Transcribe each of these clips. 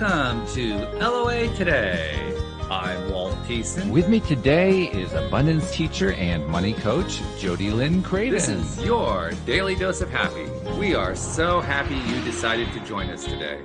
Welcome to LOA Today. I'm Walt Thiessen. With me today is abundance teacher and money coach, Jody Lynn Craven. This is your daily dose of happy. We are so happy you decided to join us today.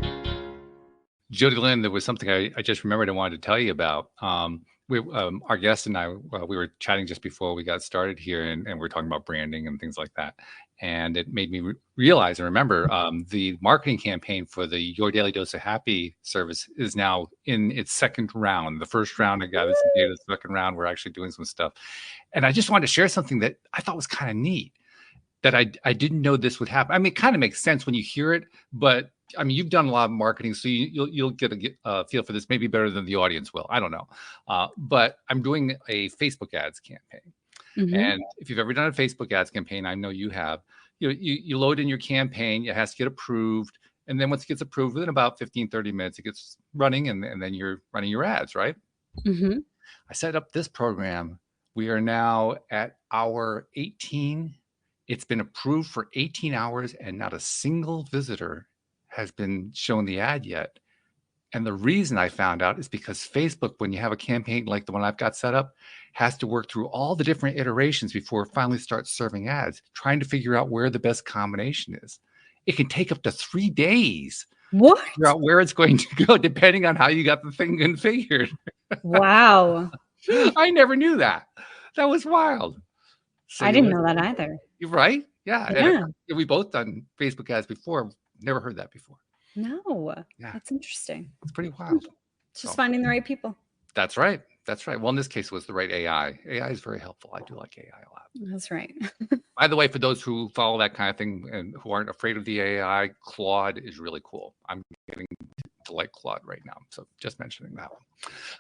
Jody Lynn, there was something I just remembered I wanted to tell you about. Our guest and I, we were chatting just before we got started here, and we were talking about branding and things like that. And it made me realize and remember the marketing campaign for the Your Daily Dose of Happy service is now in its second round. The first round, I got us into the second round. We're actually doing some stuff. And I just wanted to share something that I thought was kind of neat, that I didn't know this would happen. I mean, it kind of makes sense when you hear it, but I mean, you've done a lot of marketing, so you'll get a feel for this, maybe better than the audience will. I don't know. But I'm doing a Facebook ads campaign. Mm-hmm. And if you've ever done a Facebook ads campaign, I know you have, you load in your campaign, it has to get approved. And then once it gets approved, within about 15, 30 minutes, it gets running and then you're running your ads, right? Mm-hmm. I set up this program. We are now at hour 18. It's been approved for 18 hours and not a single visitor has been shown the ad yet. And the reason I found out is because Facebook, when you have a campaign like the one I've got set up, has to work through all the different iterations before it finally starts serving ads, trying to figure out where the best combination is. It can take up to 3 days. What? To figure out where it's going to go, depending on how you got the thing configured. Wow. I never knew that. That was wild. So I didn't know that either. You're right? Yeah. Yeah. We both done Facebook ads before. Never heard that before. No. Yeah. That's interesting. It's pretty wild. Just finding the right people. That's right. That's right. Well, in this case, it was the right AI. AI is very helpful. I do like AI a lot. That's right. By the way, for those who follow that kind of thing and who aren't afraid of the AI, Claude is really cool. I'm getting to like Claude right now. So just mentioning that one.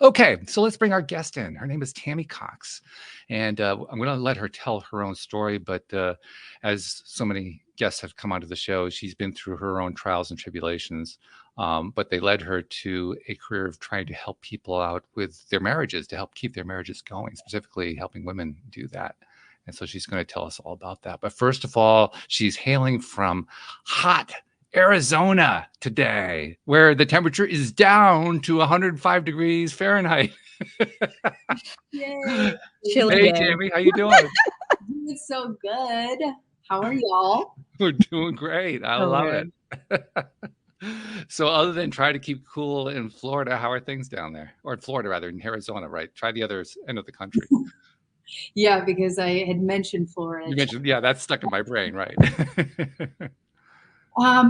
Okay, so let's bring our guest in. Her name is Tammy Cox. And I'm going to let her tell her own story. But as so many guests have come onto the show, she's been through her own trials and tribulations. But they led her to a career of trying to help people out with their marriages, to help keep their marriages going, specifically helping women do that. And so she's going to tell us all about that. But first of all, she's hailing from hot Arizona today, where the temperature is down to 105 degrees Fahrenheit. Yay. Hey, Tammy, how you doing? Doing so good. How are y'all? We're doing great. I love it. So other than try to keep cool in Florida, how are things down there? Or in Florida, rather, in Arizona, right? Try the other end of the country. Yeah, because I had mentioned Florida. You mentioned, yeah, that's stuck in my brain, right?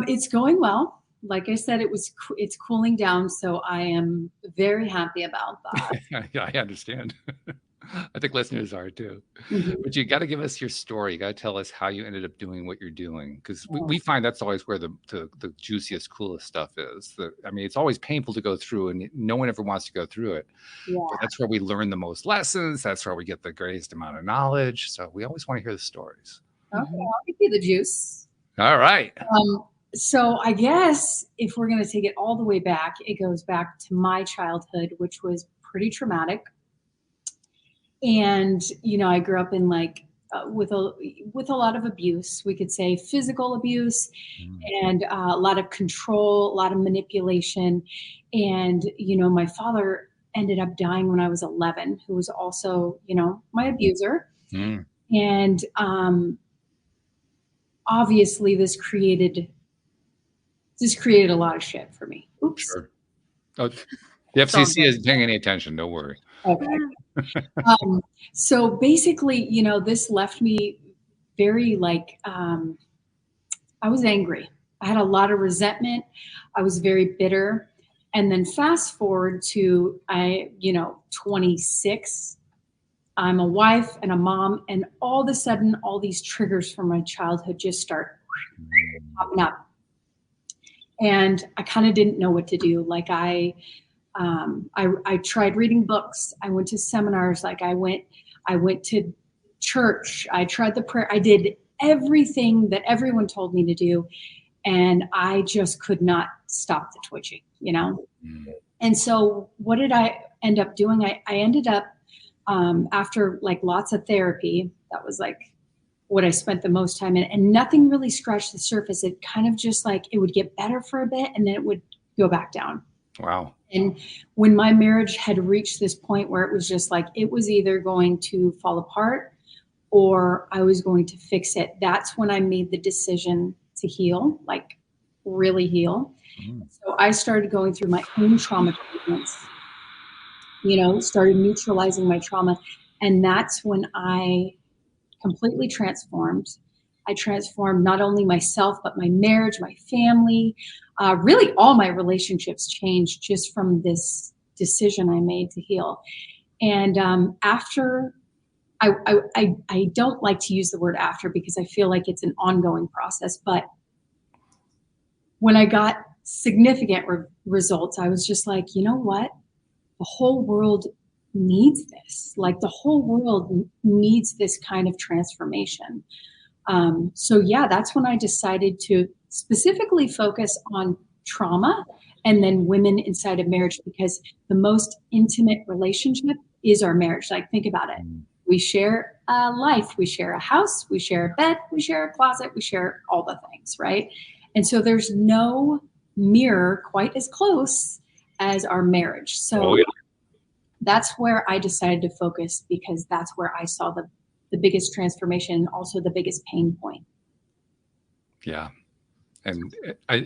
It's going well. Like I said, it's cooling down, so I am very happy about that. Yeah, I understand. I think listeners are too. Mm-hmm. But you got to give us your story. You got to tell us how you ended up doing what you're doing, because we find that's always where the juiciest, coolest stuff is. I mean, it's always painful to go through, and no one ever wants to go through it. Yeah. But that's where we learn the most lessons. That's where we get the greatest amount of knowledge. So we always want to hear the stories. Okay, I'll give you the juice. All right. So I guess if we're going to take it all the way back, it goes back to my childhood, which was pretty traumatic. And, I grew up in with a lot of abuse, we could say physical abuse, and a lot of control, a lot of manipulation. And, my father ended up dying when I was 11, who was also, my abuser. And obviously this created a lot of shit for me. Oops. Sure. Oh, the FCC isn't paying any attention. Don't worry. Okay. So basically, this left me very I was angry. I had a lot of resentment. I was very bitter. And then fast forward to 26, I'm a wife and a mom, and all of a sudden, all these triggers from my childhood just start popping up. And I kind of didn't know what to do. I tried reading books. I went to seminars. I went to church. I tried the prayer. I did everything that everyone told me to do. And I just could not stop the twitching, And so what did I end up doing? I ended up, after lots of therapy, that was what I spent the most time in, and nothing really scratched the surface. It kind of just it would get better for a bit and then it would go back down. Wow. And when my marriage had reached this point where it was just like, it was either going to fall apart or I was going to fix it, that's when I made the decision to heal, like really heal. So I started going through my own trauma treatments, started neutralizing my trauma. And that's when I completely transformed. I transformed not only myself, but my marriage, my family, really all my relationships changed just from this decision I made to heal. And after, I don't like to use the word after because I feel like it's an ongoing process. But when I got significant results, I was just like, you know what? The whole world needs this. Like the whole world needs this kind of transformation. So yeah, that's when I decided to specifically focus on trauma and then women inside of marriage, because the most intimate relationship is our marriage. Like think about it. We share a life, we share a house, we share a bed, we share a closet, we share all the things, right? And so there's no mirror quite as close as our marriage. So that's where I decided to focus, because that's where I saw the biggest transformation and also the biggest pain point. Yeah. And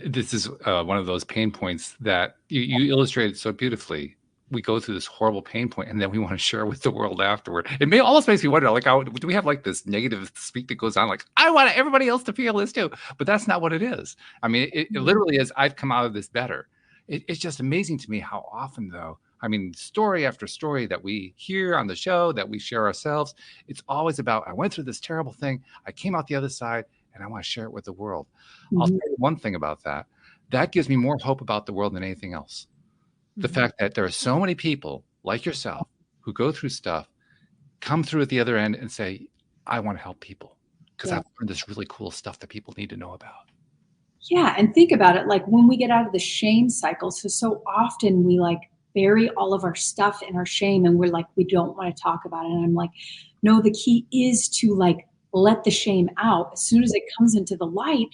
this is one of those pain points that you illustrated so beautifully. We go through this horrible pain point and then we want to share with the world afterward. It almost makes me wonder, like, do we have like this negative speak that goes on? Like, I want everybody else to feel this too, but that's not what it is. I mean, it literally is, I've come out of this better. It's just amazing to me how often though, I mean, story after story that we hear on the show, that we share ourselves, it's always about, I went through this terrible thing, I came out the other side, and I want to share it with the world. I'll say one thing about that. That gives me more hope about the world than anything else. The fact that there are so many people like yourself who go through stuff, come through at the other end and say, I want to help people because I've learned this really cool stuff that people need to know about. Yeah. And think about it, like when we get out of the shame cycle, so often we like bury all of our stuff in our shame and we're like, we don't want to talk about it. And I'm like, no, the key is to like let the shame out. As soon as it comes into the light,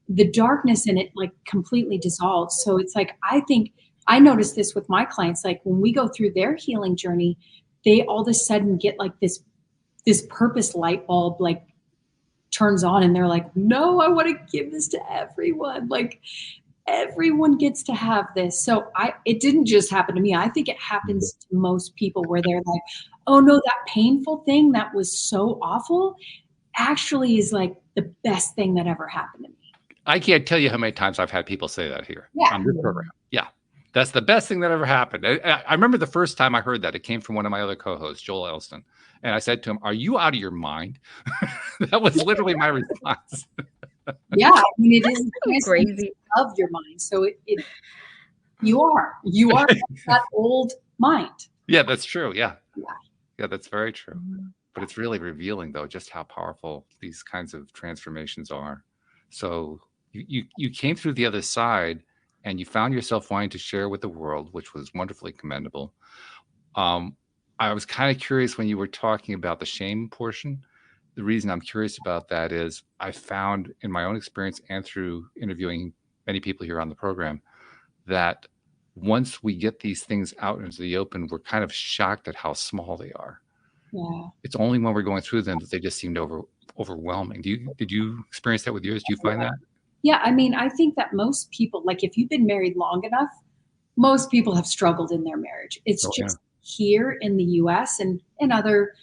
the darkness in it like completely dissolves. So it's like, I think I noticed this with my clients, like when we go through their healing journey, they all of a sudden get like this purpose light bulb like turns on and they're like, no, I want to give this to everyone. Like everyone gets to have this. So it didn't just happen to me. I think it happens to most people where they're like, oh no, that painful thing that was so awful actually is like the best thing that ever happened to me. I can't tell you how many times I've had people say that here on this program. Yeah. That's the best thing that ever happened. I remember the first time I heard that, it came from one of my other co-hosts, Joel Elston. And I said to him, are you out of your mind? That was literally my response. Yeah. I mean, it is crazy of your mind. So you are that old mind. Yeah, that's true. Yeah. Yeah, that's very true. But it's really revealing though, just how powerful these kinds of transformations are. So you came through the other side and you found yourself wanting to share with the world, which was wonderfully commendable. I was kind of curious when you were talking about the shame portion. The reason I'm curious about that is I found in my own experience and through interviewing many people here on the program that once we get these things out into the open, we're kind of shocked at how small they are. Yeah. It's only when we're going through them that they just seemed overwhelming. Did you experience that with yours? Do you find that? Yeah, I mean, I think that most people, like if you've been married long enough, most people have struggled in their marriage. It's just here in the US and in other,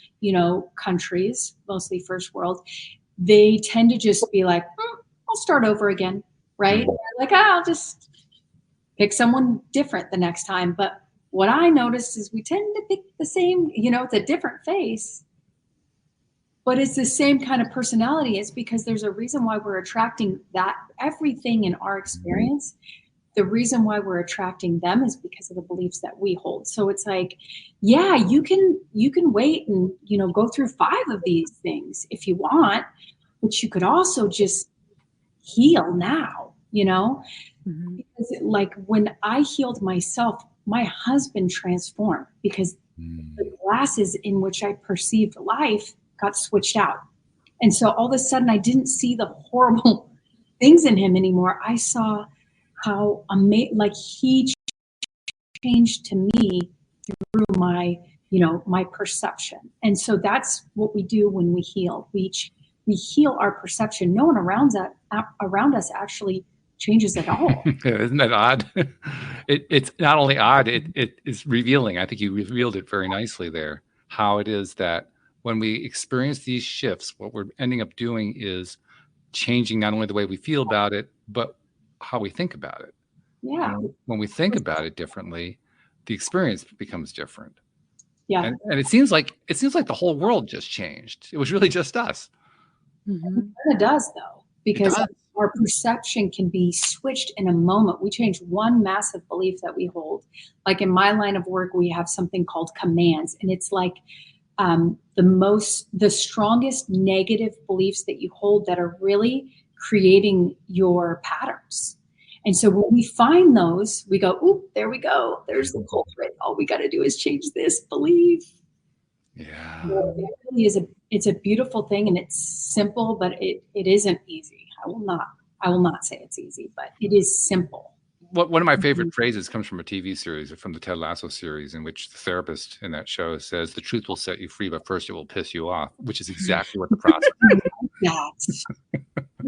countries, mostly first world, they tend to just be like, I'll start over again, right? Like, I'll just pick someone different the next time. But what I noticed is we tend to pick the same, it's a different face, but it's the same kind of personality. It's because there's a reason why we're attracting that everything in our experience. The reason why we're attracting them is because of the beliefs that we hold. So it's like, yeah, you can wait and, go through 5 of these things if you want, but you could also just heal now, because like when I healed myself, my husband transformed because the glasses in which I perceived life got switched out. And so all of a sudden I didn't see the horrible things in him anymore. I saw how amazing, like he changed to me through my, my perception. And so that's what we do when we heal. We heal our perception. No one around us actually changes at all. Isn't that odd? It's not only odd, it is revealing. I think you revealed it very nicely there, how it is that when we experience these shifts, what we're ending up doing is changing not only the way we feel about it, but how we think about it. Yeah. And when we think about it differently, the experience becomes different. Yeah. And it seems like the whole world just changed. It was really just us. Mm-hmm. It does, though, because our perception can be switched in a moment. We change one massive belief that we hold. Like in my line of work, we have something called commands, and it's like the strongest negative beliefs that you hold that are really creating your patterns. And so when we find those, we go, "Oop, there we go. There's the culprit. All we got to do is change this belief." Yeah. It really is it's a beautiful thing, and it's simple, but it isn't easy. I will not say it's easy, but it is simple. One of my favorite phrases comes from a TV series, from the Ted Lasso series, in which the therapist in that show says, "The truth will set you free, but first it will piss you off," which is exactly what the process is.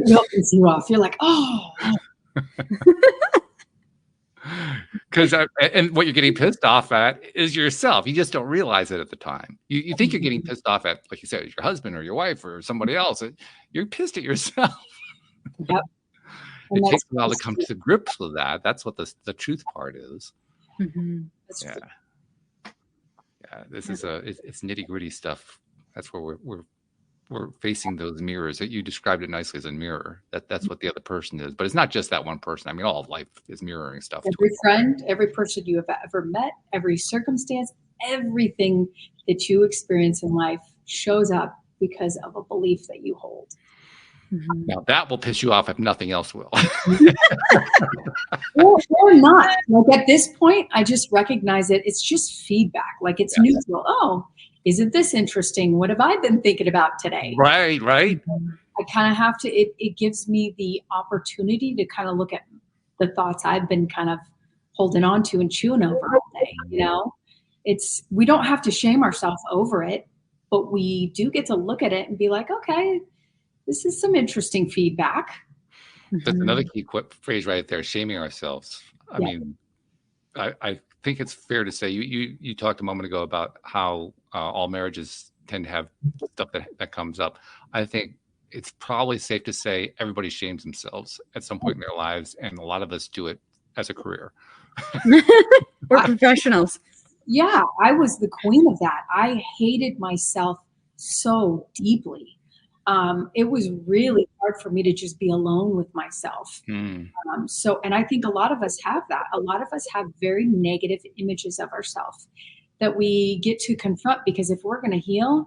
It'll piss you off. You're like, oh. Because and what you're getting pissed off at is yourself. You just don't realize it at the time. You think you're getting pissed off at, like you said, your husband or your wife or somebody else. You're pissed at yourself. Yep. It takes a while to come to grips with that. That's what the truth part is. Mm-hmm. Yeah. Yeah. This is it's nitty gritty stuff. That's where we're facing those mirrors. That you described it nicely as a mirror. That's what the other person is. But it's not just that one person. I mean, all of life is mirroring stuff. Every friend, every person you have ever met, every circumstance, everything that you experience in life shows up because of a belief that you hold. Mm-hmm. Now that will piss you off if nothing else will. or not. Like at this point, I just recognize it. It's just feedback. Like it's neutral. Oh, isn't this interesting? What have I been thinking about today? Right. I kind of have to, it gives me the opportunity to kind of look at the thoughts I've been kind of holding on to and chewing over all day. We don't have to shame ourselves over it, but we do get to look at it and be like, okay, this is some interesting feedback. That's another key phrase right there, shaming ourselves. I mean, I think it's fair to say you talked a moment ago about how all marriages tend to have stuff that comes up. I think it's probably safe to say everybody shames themselves at some point in their lives, and a lot of us do it as a career. We're professionals. Yeah, I was the queen of that. I hated myself so deeply. It was really hard for me to just be alone with myself. And I think a lot of us have that. A lot of us have very negative images of ourselves that we get to confront, because if we're going to heal,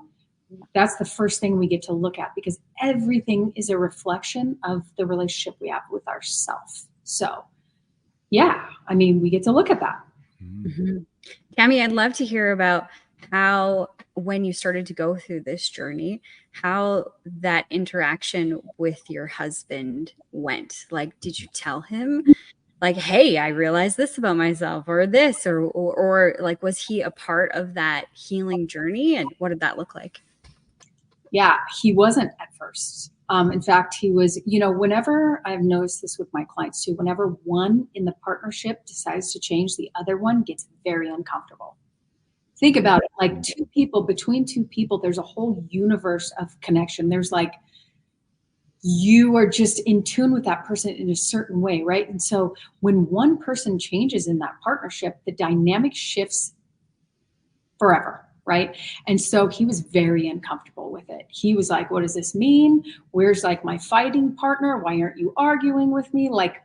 that's the first thing we get to look at, because everything is a reflection of the relationship we have with ourselves. So yeah, I mean, we get to look at that. Mm-hmm. Tammy, I'd love to hear about how, when you started to go through this journey, how that interaction with your husband went. Like, did you tell him, like, hey, I realized this about myself, or this, or like, was he a part of that healing journey, and what did that look like? Yeah, he wasn't at first. In fact, he was, whenever, I've noticed this with my clients too, whenever one in the partnership decides to change, the other one gets very uncomfortable. Think about it, like between two people, there's a whole universe of connection. There's like, you are just in tune with that person in a certain way, right? And so when one person changes in that partnership, the dynamic shifts forever, right? And so he was very uncomfortable with it. He was like, what does this mean? Where's like my fighting partner? Why aren't you arguing with me? Like,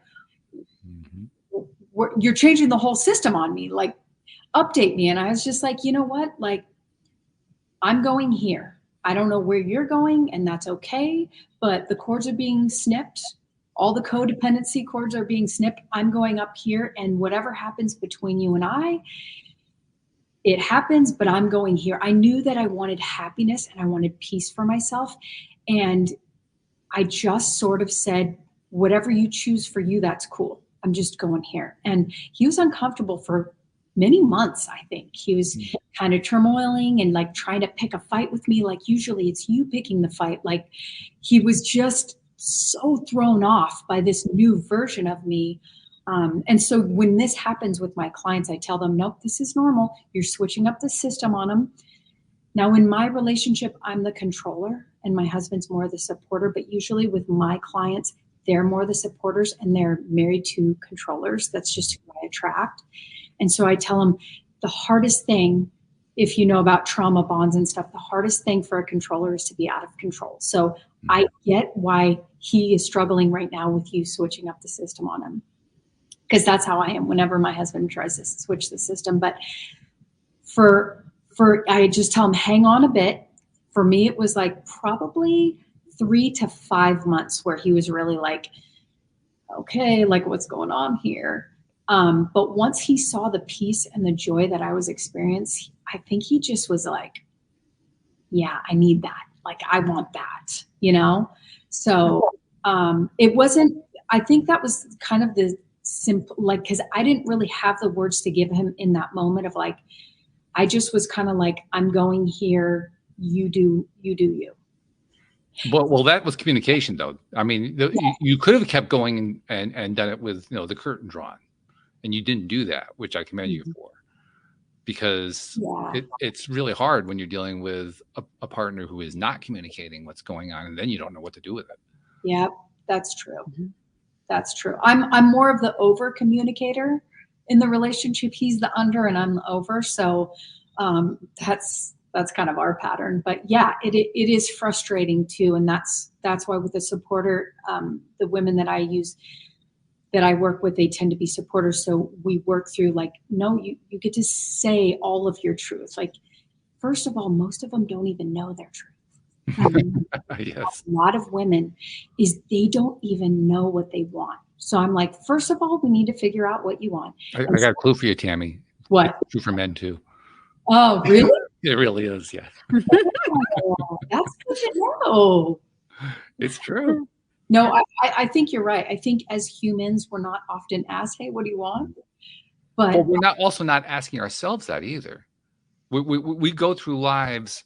you're changing the whole system on me. Like, update me. And I was just like, you know what? Like, I'm going here. I don't know where you're going, and that's okay. But the cords are being snipped. All the codependency cords are being snipped. I'm going up here, and whatever happens between you and I, it happens, but I'm going here. I knew that I wanted happiness and I wanted peace for myself. And I just sort of said, whatever you choose for you, that's cool. I'm just going here. And he was uncomfortable for many months. I think he was kind of turmoiling and like trying to pick a fight with me. Like usually it's you picking the fight. Like he was just so thrown off by this new version of me. And so when this happens with my clients, I tell them, nope, this is normal. You're switching up the system on them. Now, in my relationship, I'm the controller and my husband's more the supporter. But usually with my clients, they're more the supporters and they're married to controllers. That's just who I attract. And so I tell them the hardest thing, if you know about trauma bonds and stuff, the hardest thing for a controller is to be out of control. So I get why he is struggling right now with you switching up the system on him. Because that's how I am whenever my husband tries to switch the system. But I just tell him, hang on a bit. For me, it was like probably 3 to 5 months where he was really like, okay, like what's going on here? But once he saw the peace and the joy that I was experiencing, I think he just was like, yeah, I need that. Like, I want that, you know? So it wasn't, I think that was kind of the simple, like, cause I didn't really have the words to give him in that moment of like, I just was kind of like, I'm going here. You do you. Well, that was communication, though. I mean, you could have kept going and done it with, you know, the curtain drawn, and you didn't do that, which I commend you for, because it's really hard when you're dealing with a partner who is not communicating what's going on, and then you don't know what to do with it. Yeah, that's true. That's true. I'm more of the over communicator in the relationship. He's the under and I'm the over. So that's kind of our pattern. But yeah, it is frustrating too. And that's why with the supporter, the women that I work with, they tend to be supporters. So we work through like, no, you get to say all of your truth. Like, first of all, most of them don't even know their truth. Yes. A lot of women is they don't even know what they want. So I'm like, first of all, we need to figure out what you want. I got a clue for you, Tammy. What? It's true for men too. Oh, really? It really is. Yeah. Oh, that's good to know. It's true. No, I think you're right. I think as humans, we're not often asked, hey, what do you want? But we're not asking ourselves that either. We go through lives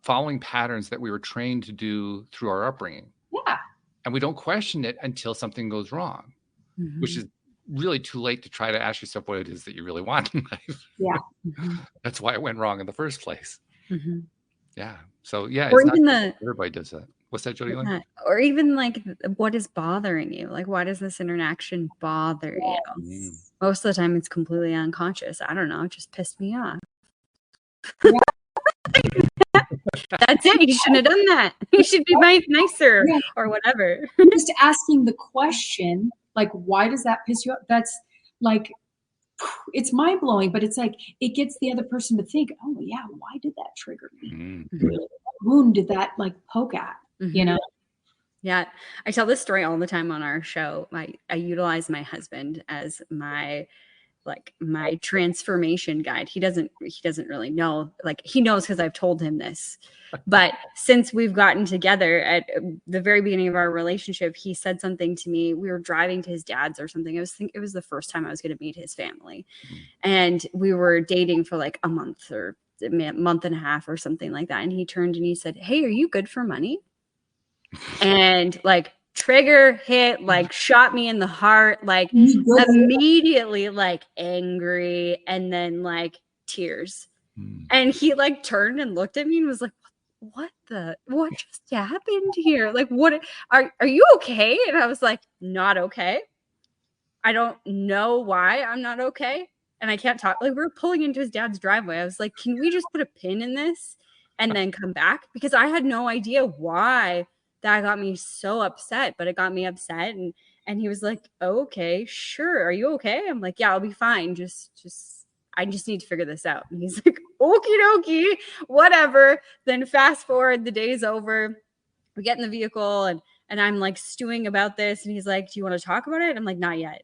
following patterns that we were trained to do through our upbringing. Yeah. And we don't question it until something goes wrong, which is really too late to try to ask yourself what it is that you really want in life. Yeah. That's why it went wrong in the first place. Yeah. So yeah, Or it's even not everybody does that. What's that, Jody Lynn? Or even like, what is bothering you? Like, why does this interaction bother you? Most of the time, it's completely unconscious. I don't know. It just pissed me off. Yeah. That's it. You shouldn't have done that. You should be nicer or whatever. Just asking the question, like, why does that piss you off? That's like, it's mind blowing, but it's like, it gets the other person to think, oh yeah, why did that trigger me? What wound did that like poke at, you know? Yeah. I tell this story all the time on our show. I utilize my husband as my transformation guide. He doesn't really know, like he knows because I've told him this, but since we've gotten together at the very beginning of our relationship, he said something to me. We were driving to his dad's or something. It was the first time I was going to meet his family, and we were dating for like a month or a month and a half or something like that. And he turned and he said, "Hey, are you good for money?" And like, trigger hit, like shot me in the heart, like immediately like angry and then like tears. And he like turned and looked at me and was like, what just happened here? Like, what are you okay? And I was like, not okay. I don't know why I'm not okay. And I can't talk. Like, we were pulling into his dad's driveway. I was like, can we just put a pin in this and then come back? Because I had no idea why that got me so upset, but it got me upset. And he was like, oh, okay, sure. Are you okay? I'm like, yeah, I'll be fine. I just need to figure this out. And he's like, okie dokie, whatever. Then fast forward, the day's over. We get in the vehicle and I'm like stewing about this. And he's like, do you want to talk about it? I'm like, not yet.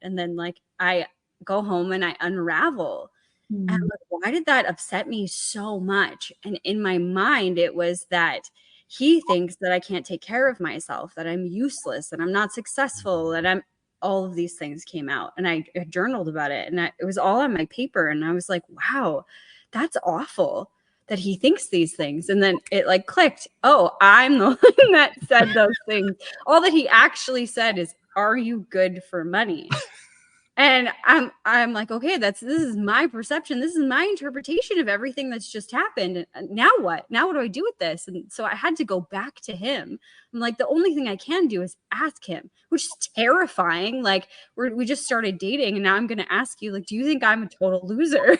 And then like, I go home and I unravel. And I'm like, why did that upset me so much? And in my mind, it was that he thinks that I can't take care of myself, that I'm useless, that I'm not successful, that all of these things came out, and I journaled about it, and it was all on my paper. And I was like, wow, that's awful that he thinks these things. And then it like clicked. Oh, I'm the one that said those things. All that he actually said is, are you good for money? And I'm like, okay, this is my perception. This is my interpretation of everything that's just happened. And now what? Now what do I do with this? And so I had to go back to him. I'm like, the only thing I can do is ask him, which is terrifying. Like we just started dating, and now I'm going to ask you, like, do you think I'm a total loser?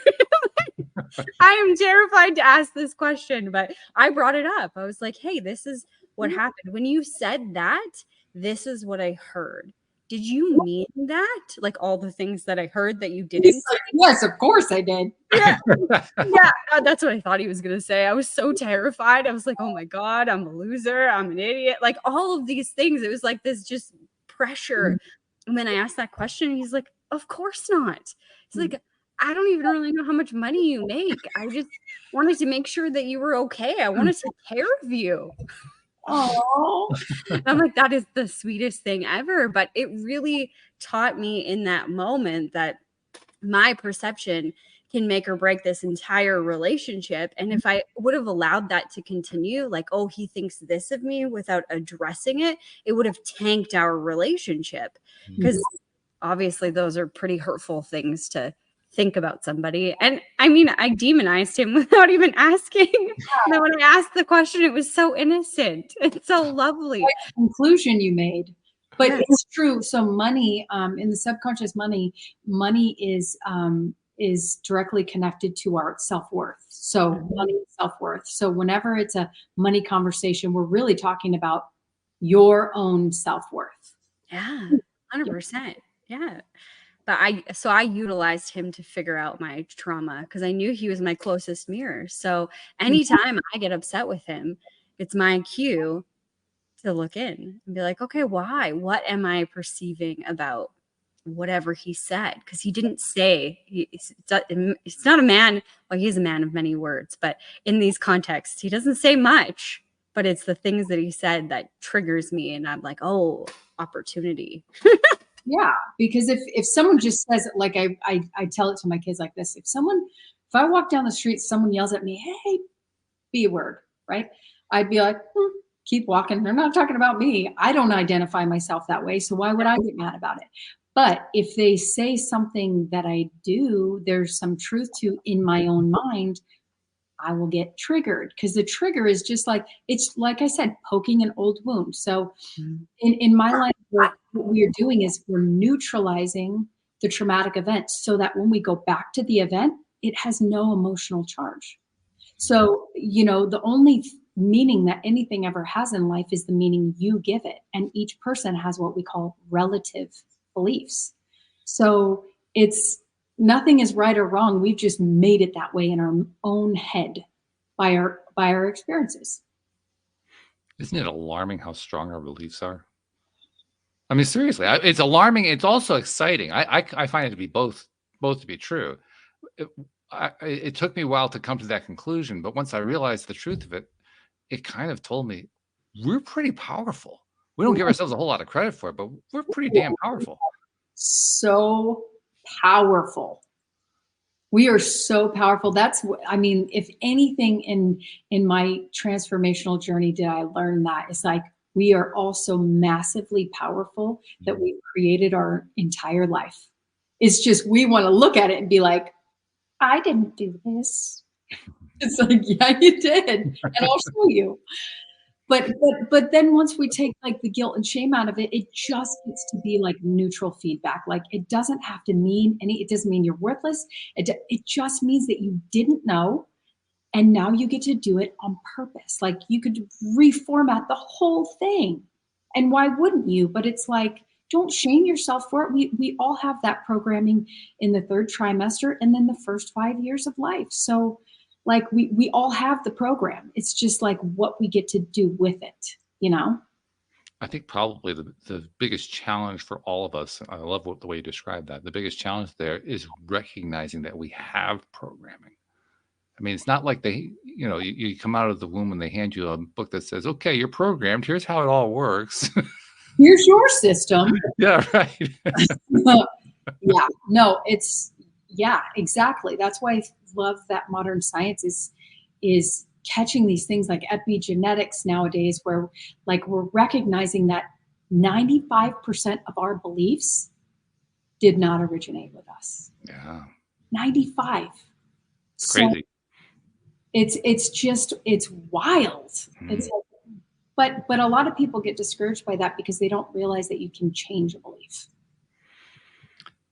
I am terrified to ask this question, but I brought it up. I was like, hey, this is what happened. When you said that, this is what I heard. Did you mean that? Like all the things that I heard that you didn't? Yes, of course I did. Yeah. That's what I thought he was going to say. I was so terrified. I was like, oh my God, I'm a loser. I'm an idiot. Like all of these things. It was like this just pressure. And when I asked that question, he's like, of course not. He's like, I don't even really know how much money you make. I just wanted to make sure that you were okay. I want to take care of you. Oh, I'm like, that is the sweetest thing ever. But it really taught me in that moment that my perception can make or break this entire relationship. And if I would have allowed that to continue, like, oh, he thinks this of me without addressing it, it would have tanked our relationship. Because obviously those are pretty hurtful things to think about somebody. And I mean, I demonized him without even asking. And then when I asked the question, it was so innocent and so lovely. What conclusion you made. But it's true. So money, in the subconscious, money is directly connected to our self-worth. So money is self-worth. So whenever it's a money conversation, we're really talking about your own self-worth. Yeah, 100%. Yeah. But I utilized him to figure out my trauma because I knew he was my closest mirror. So anytime I get upset with him, it's my cue to look in and be like, okay, why? What am I perceiving about whatever he said? Because he didn't say, he's not a man. Well, he's a man of many words, but in these contexts, he doesn't say much, but it's the things that he said that triggers me. And I'm like, oh, opportunity. Yeah, because if someone just says it, like I tell it to my kids like this, if I walk down the street, someone yells at me, hey, B word, right? I'd be like, keep walking. They're not talking about me. I don't identify myself that way. So why would I get mad about it? But if they say something that I do, there's some truth to in my own mind, I will get triggered because the trigger is just like, it's like I said, poking an old wound. So in my line of work, what we are doing is we're neutralizing the traumatic event so that when we go back to the event, it has no emotional charge. So, the only meaning that anything ever has in life is the meaning you give it. And each person has what we call relative beliefs. So nothing is right or wrong. We've just made it that way in our own head by our experiences. Isn't it alarming how strong our beliefs are? I mean, seriously, it's alarming. It's also exciting. I find it to be both to be true. It took me a while to come to that conclusion, but once I realized the truth of it, it kind of told me we're pretty powerful. We don't give ourselves a whole lot of credit for it, but we're pretty damn powerful. So powerful. We are so powerful. If anything in my transformational journey did I learn that, it's like we are also massively powerful that we've created our entire life. It's just we want to look at it and be like, I didn't do this. It's like, yeah, you did. And I'll show you. But then once we take like the guilt and shame out of it, it just gets to be like neutral feedback. Like it doesn't have to mean it doesn't mean you're worthless. It just means that you didn't know. And now you get to do it on purpose. Like you could reformat the whole thing. And why wouldn't you? But it's like, don't shame yourself for it. We all have that programming in the third trimester and then the first 5 years of life. So like we all have the program. It's just like what we get to do with it, I think probably the biggest challenge for all of us, I love the way you describe that. The biggest challenge there is recognizing that we have programming. I mean, it's not like you come out of the womb and they hand you a book that says, okay, you're programmed. Here's how it all works. Here's your system. Yeah, right. Yeah, no, yeah, exactly. That's why I love that modern science is catching these things like epigenetics nowadays, where like we're recognizing that 95% of our beliefs did not originate with us. Yeah. 95. It's So crazy. it's wild. It's but a lot of people get discouraged by that because they don't realize that you can change a belief.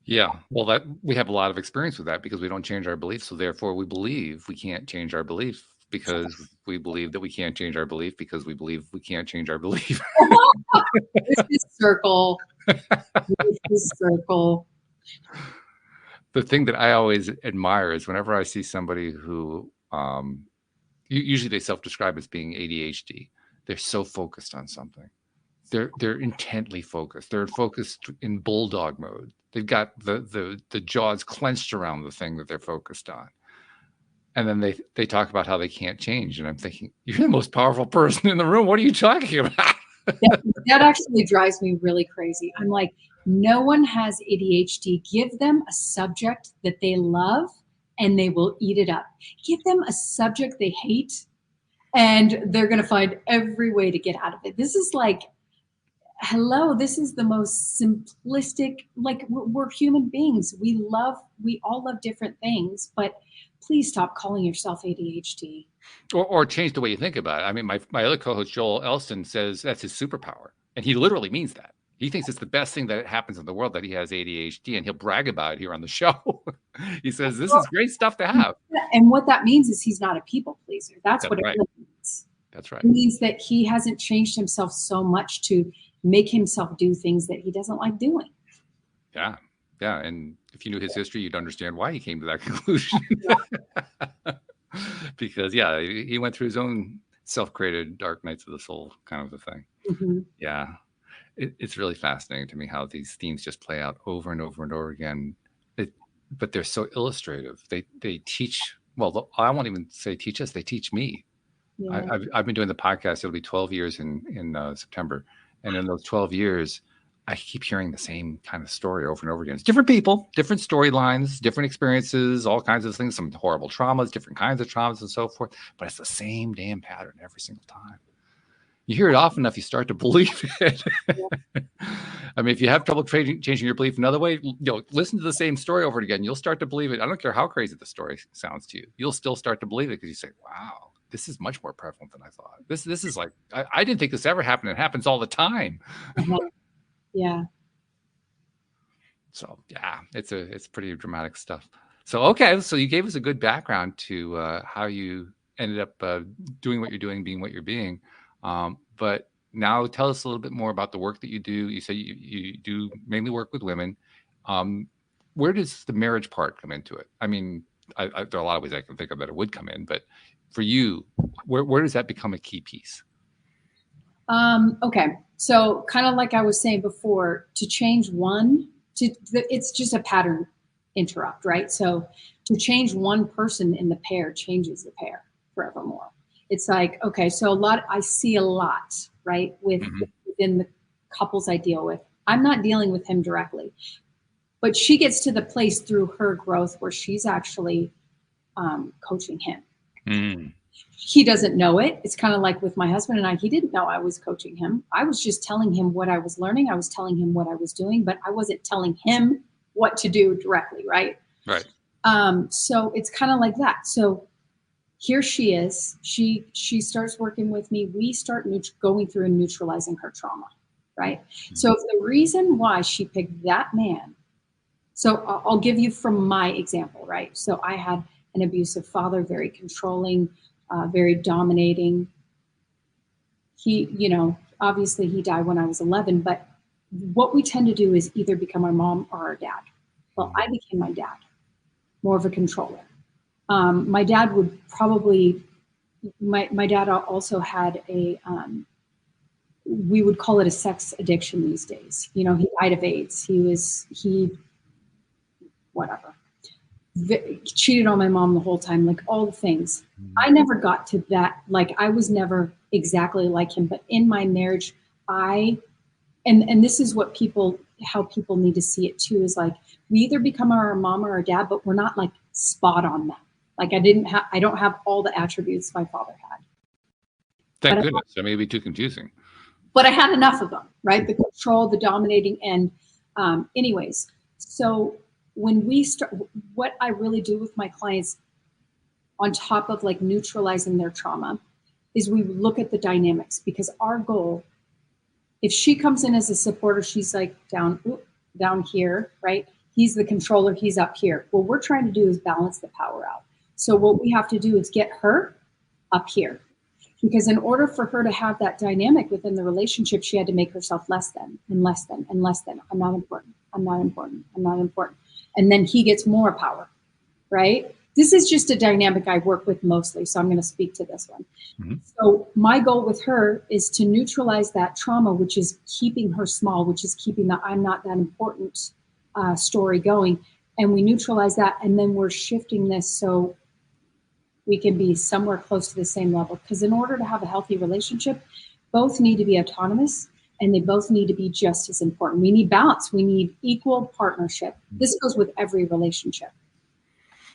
Yeah. Well, that we have a lot of experience with that because we don't change our beliefs. So therefore we believe we can't change our belief because we believe that we can't change our belief because we believe we can't change our belief. This is circle. This is circle. The thing that I always admire is whenever I see somebody who usually they self-describe as being ADHD, they're so focused on something. They're intently focused. They're focused in bulldog mode. They've got the jaws clenched around the thing that they're focused on. And then they talk about how they can't change. And I'm thinking, you're the most powerful person in the room. What are you talking about? That actually drives me really crazy. I'm like, no one has ADHD. Give them a subject that they love and they will eat it up. Give them a subject they hate and they're going to find every way to get out of it. This is like, hello, this is the most simplistic, like we're human beings. We all love different things, but please stop calling yourself ADHD. Or change the way you think about it. I mean, my other co-host, Joel Elston, says that's his superpower. And he literally means that. He thinks it's the best thing that happens in the world that he has ADHD, and he'll brag about it here on the show. He says, this is great stuff to have. And what that means is he's not a people pleaser. That's what it right. really means. That's right. It means that he hasn't changed himself so much to make himself do things that he doesn't like doing. Yeah. Yeah. And if you knew his history, you'd understand why he came to that conclusion. Because, yeah, he went through his own self-created dark nights of the soul kind of a thing. Mm-hmm. Yeah. It's really fascinating to me how these themes just play out over and over and over again. But they're so illustrative. They teach, well, I won't even say teach us, they teach me. Yeah. I've been doing the podcast. It'll be 12 years in September. And in those 12 years, I keep hearing the same kind of story over and over again. It's different people, different storylines, different experiences, all kinds of things, some horrible traumas, different kinds of traumas and so forth. But it's the same damn pattern every single time. You hear it often enough, you start to believe it. I mean, if you have trouble changing your belief another way, listen to the same story over again. You'll start to believe it. I don't care how crazy the story sounds to you. You'll still start to believe it because you say, wow, this is much more prevalent than I thought. This is like, I didn't think this ever happened. It happens all the time. Yeah. So yeah, it's pretty dramatic stuff. So, okay. So you gave us a good background to how you ended up doing what you're doing, being what you're being. But now tell us a little bit more about the work that you do. You say you do mainly work with women. Where does the marriage part come into it? I mean, there are a lot of ways I can think of that it would come in, but for you, where does that become a key piece? Okay. So kind of like I was saying before, to change one, it's just a pattern interrupt, right? So to change one person in the pair changes the pair forevermore. It's like, okay, so I see a lot, right? Within the couples I deal with. I'm not dealing with him directly, but she gets to the place through her growth where she's actually coaching him. Mm. He doesn't know it. It's kind of like with my husband and I, he didn't know I was coaching him. I was just telling him what I was learning. I was telling him what I was doing, but I wasn't telling him what to do directly, right? Right. So it's kind of like that. So here she is. She starts working with me. We start going through and neutralizing her trauma, right? Mm-hmm. So the reason why she picked that man, so I'll give you from my example, right? So I had an abusive father, very controlling, very dominating. He, obviously he died when I was 11, but what we tend to do is either become our mom or our dad. Well, I became my dad, more of a controller. My dad would probably, my dad also had we would call it a sex addiction these days. He died of AIDS. Whatever. Cheated on my mom the whole time, like all the things. I never got to that. Like I was never exactly like him, but in my marriage, I and this is what how people need to see it too, is like, we either become our mom or our dad, but we're not like spot on that. Like I don't have all the attributes my father had. Thank goodness. That may be too confusing. But I had enough of them, right? The control, the dominating, and anyways. So when we start, what I really do with my clients, on top of like neutralizing their trauma, is we look at the dynamics, because our goal, if she comes in as a supporter, she's like down here, right? He's the controller, he's up here. What we're trying to do is balance the power out. So what we have to do is get her up here. Because in order for her to have that dynamic within the relationship, she had to make herself less than and less than and less than. I'm not important. I'm not important. I'm not important. And then he gets more power, right? This is just a dynamic I work with mostly, so I'm going to speak to this one. Mm-hmm. So my goal with her is to neutralize that trauma, which is keeping her small, which is keeping the I'm not that important story going. And we neutralize that, and then we're shifting this so we can be somewhere close to the same level. Because in order to have a healthy relationship, both need to be autonomous, and they both need to be just as important. We need balance. We need equal partnership. This goes with every relationship.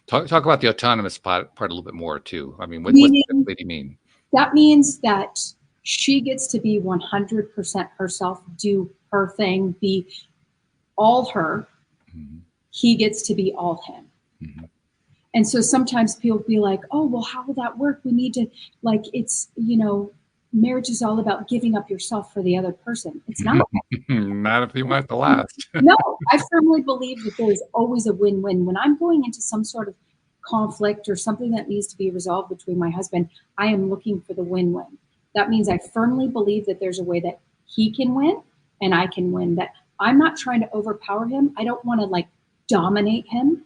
Talk about the autonomous part a little bit more too. I mean, what do you mean? That means that she gets to be 100% herself, do her thing, be all her. Mm-hmm. He gets to be all him. Mm-hmm. And so sometimes people be like, oh, well, how will that work? We need to, like, it's, marriage is all about giving up yourself for the other person. It's not. Not if you want the last. No, I firmly believe that there is always a win-win. When I'm going into some sort of conflict or something that needs to be resolved between my husband, I am looking for the win-win. That means I firmly believe that there's a way that he can win and I can win, that I'm not trying to overpower him. I don't want to like dominate him,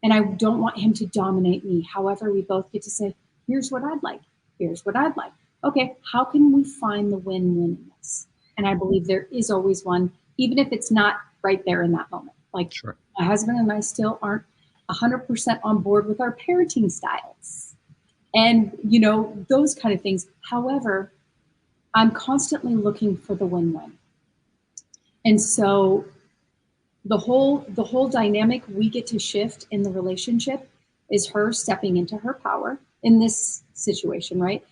and I don't want him to dominate me. However, we both get to say, here's what I'd like. Here's what I'd like. Okay, how can we find the win-win in this? And I believe there is always one, even if it's not right there in that moment. Like, sure. My husband and I still aren't 100% on board with our parenting styles and, those kind of things. However, I'm constantly looking for the win-win. And so the whole dynamic we get to shift in the relationship is her stepping into her power in this situation, right?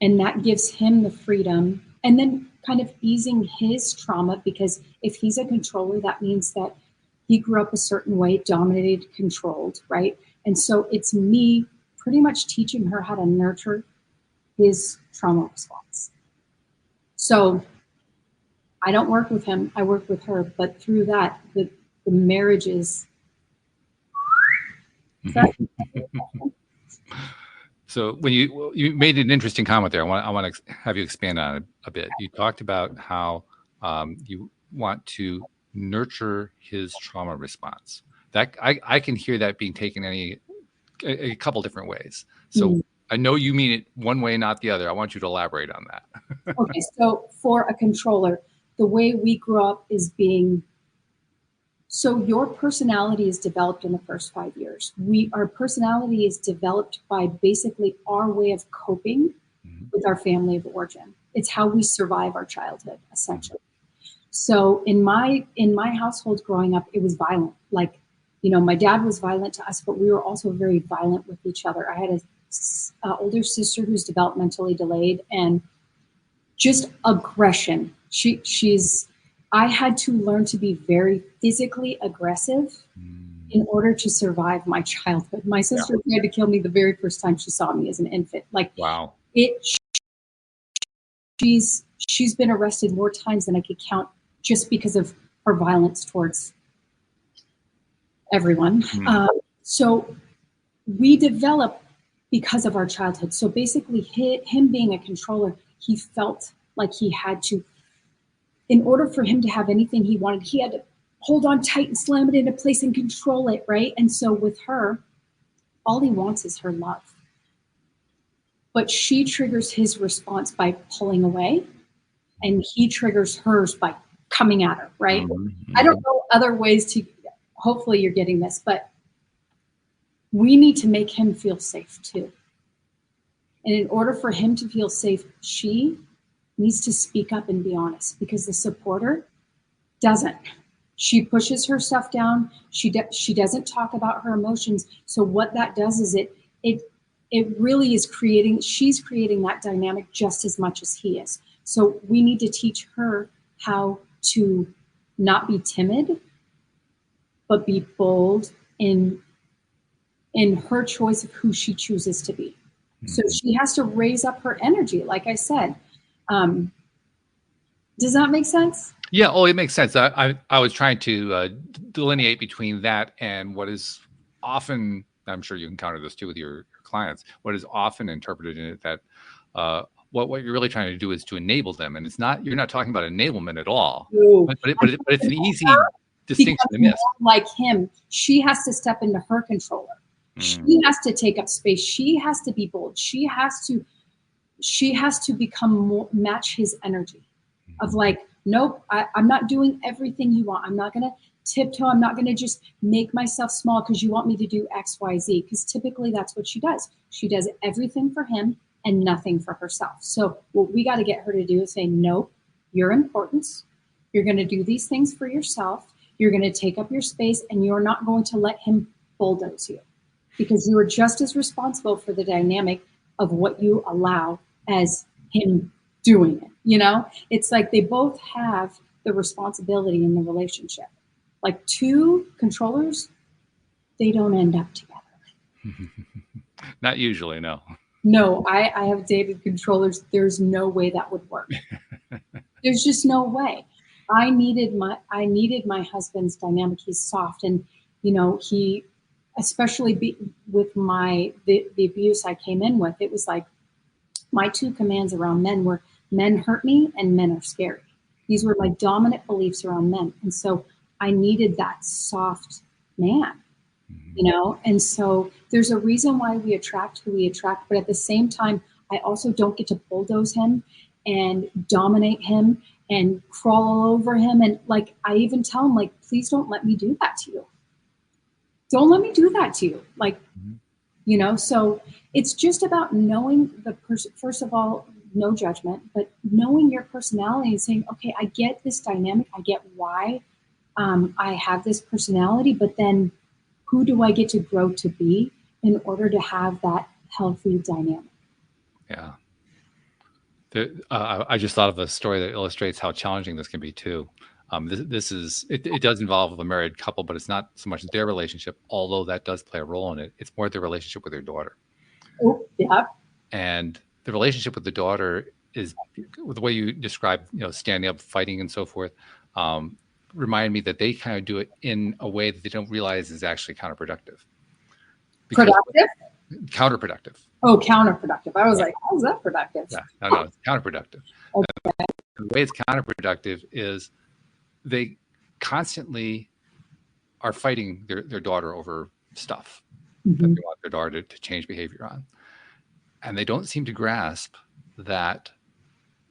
And that gives him the freedom, and then kind of easing his trauma, because if he's a controller, that means that he grew up a certain way, dominated, controlled, right? And so it's me pretty much teaching her how to nurture his trauma response. So I don't work with him, I work with her, but through that, the marriage is. So when you made an interesting comment there, I want to have you expand on it a bit. You talked about how you want to nurture his trauma response. That I can hear that being taken a couple different ways. So I know you mean it one way, not the other. I want you to elaborate on that. Okay, so for a controller, the way we grew up is being. So your personality is developed in the first 5 years. Our personality is developed by basically our way of coping with our family of origin. It's how we survive our childhood, essentially. So in my household growing up, it was violent. Like, my dad was violent to us, but we were also very violent with each other. I had an older sister who's developmentally delayed, and just aggression. I had to learn to be very physically aggressive in order to survive my childhood. My sister tried to kill me the very first time she saw me as an infant. Like, wow. She's been arrested more times than I could count just because of her violence towards everyone. So we develop because of our childhood. So basically him being a controller, he felt like he had to, in order for him to have anything he wanted, he had to hold on tight and slam it into place and control it, right? And so with her, all he wants is her love. But she triggers his response by pulling away, and he triggers hers by coming at her, right? Mm-hmm. I don't know other ways to, hopefully you're getting this, but we need to make him feel safe too. And in order for him to feel safe, she needs to speak up and be honest, because the supporter doesn't. She pushes her stuff down. She doesn't talk about her emotions. So what that does is it really is she's creating that dynamic just as much as he is. So we need to teach her how to not be timid, but be bold in her choice of who she chooses to be. So she has to raise up her energy, like I said. Does that make sense? Yeah. Oh, it makes sense. I was trying to delineate between that and what is often, I'm sure you encounter this too with your clients, what is often interpreted in it that what you're really trying to do is to enable them. And you're not talking about enablement at all, but it's an easy distinction to miss. Like him, she has to step into her controller. She has to take up space. She has to be bold. She has to become match his energy of like, nope, I'm not doing everything you want. I'm not going to tiptoe. I'm not going to just make myself small because you want me to do X, Y, Z. Because typically that's what she does. She does everything for him and nothing for herself. So what we got to get her to do is say, nope, you're important. You're going to do these things for yourself. You're going to take up your space, and you're not going to let him bulldoze you, because you are just as responsible for the dynamic of what you allow as him doing it. You know, it's like they both have the responsibility in the relationship. Like two controllers, they don't end up together. Not usually, no. No, I have dated controllers. There's no way that would work. There's just no way. I needed my husband's dynamic. He's soft, and you know, he, especially with the abuse I came in with, it was like my two commands around men were, men hurt me and men are scary. These were my dominant beliefs around men. And so I needed that soft man, you know? And so there's a reason why we attract who we attract, but at the same time, I also don't get to bulldoze him and dominate him and crawl all over him. And like, I even tell him, like, please don't let me do that to you. Don't let me do that to you. Like, you know, so it's just about knowing the person, first of all, no judgment, but knowing your personality and saying, okay, I get this dynamic. I get why I have this personality, but then who do I get to grow to be in order to have that healthy dynamic? Yeah. I just thought of a story that illustrates how challenging this can be too. It does involve a married couple, but it's not so much their relationship, although that does play a role in it. It's more their relationship with their daughter. Oh, yeah. And the relationship with the daughter is the way you describe, you know, standing up, fighting, and so forth. Remind me that they kind of do it in a way that they don't realize is actually counterproductive. Productive? Counterproductive. Oh, counterproductive. I was like, how is that productive? Yeah, no, it's counterproductive. Okay. The way it's counterproductive is they constantly are fighting their daughter over stuff that they want their daughter to change behavior on. And they don't seem to grasp that